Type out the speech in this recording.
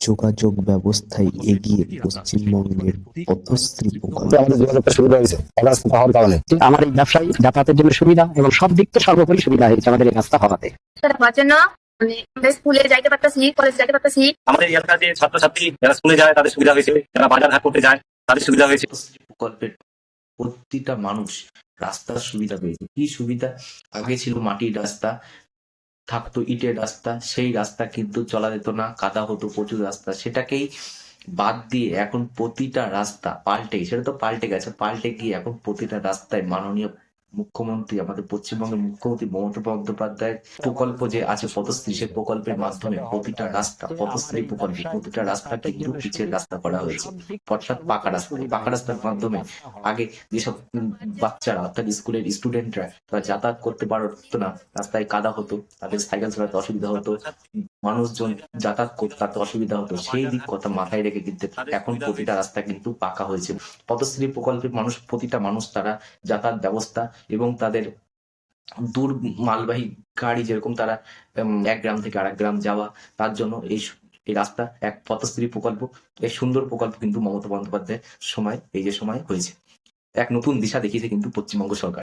যোগাযোগ ব্যবস্থায় এগিয়ে পশ্চিমবঙ্গের পথশ্রী প্রকল্প। আমাদের যোগাযোগটা সুবিধা হয়েছে রাস্তা হওয়ার কারণে। আমার এই ব্যবসায়ী যাতায়াতের জন্য সুবিধা এবং সব দিক থেকে সর্বোপরি সুবিধা হয়েছে আমাদের এই রাস্তা হওয়াতে। হওয়ার জন্য আমরা স্কুলে যাইতে পারতাছি, কলেজ যাইতে পারতাছি। আমাদের এলাকার যে ছাত্রছাত্রী যারা স্কুলে যায় তাদের সুবিধা হয়েছে, যারা বাজার হাট করতে যায় তাদের সুবিধা হয়েছে। প্রকল্পের প্রতিটা মানুষ রাস্তার সুবিধা পেয়েছে। কি সুবিধা? আগে ছিল মাটির রাস্তা, থাকতো ইটের রাস্তা, সেই রাস্তা কিন্তু চলা যেত না, কাদা হতো প্রচুর রাস্তা। সেটাকেই বাদ দিয়ে এখন প্রতিটা রাস্তা পাল্টে, সেটা তো পাল্টে গেছে, পাল্টে গিয়ে এখন প্রতিটা রাস্তায় মাননীয় মুখ্যমন্ত্রী, আমাদের পশ্চিমবঙ্গের মুখ্যমন্ত্রী মমতা বন্দ্যোপাধ্যায়ের প্রকল্প যে আছে পথশ্রী, সেই প্রকল্পের মাধ্যমে প্রতিটা রাস্তা, পথশ্রী প্রকল্পে প্রতিটা রাস্তা কিন্তু পিচের রাস্তা করা হয়েছে, অর্থাৎ পাকা রাস্তা। পাকা রাস্তার মাধ্যমে আগে যেসব বাচ্চারা অর্থাৎ স্কুলের স্টুডেন্টরা তারা যাতায়াত করতে পারতো না, রাস্তায় কাদা হতো, তাদের সাইকেল চালাতে অসুবিধা হতো, মানুষজন যাতায়াত করতে তাতে অসুবিধা হতো, সেই দিক কথা মাথায় রেখে কিন্তু এখন প্রতিটা রাস্তা কিন্তু পাকা হয়েছে। পথশ্রী প্রকল্পের মানুষ, প্রতিটা মানুষ তারা যাতায়াত ব্যবস্থা এবং তাদের দূর মালবাহী গাড়ি যেরকম তারা এক গ্রাম থেকে আরেক গ্রাম যাওয়া, তার জন্য এই রাস্তা এক পথশ্রী প্রকল্প, এই সুন্দর প্রকল্প কিন্তু মমতা বন্দ্যোপাধ্যায়ের সময়, এই যে সময় হয়েছে, এক নতুন দিশা দেখিয়েছে কিন্তু পশ্চিমবঙ্গ সরকার।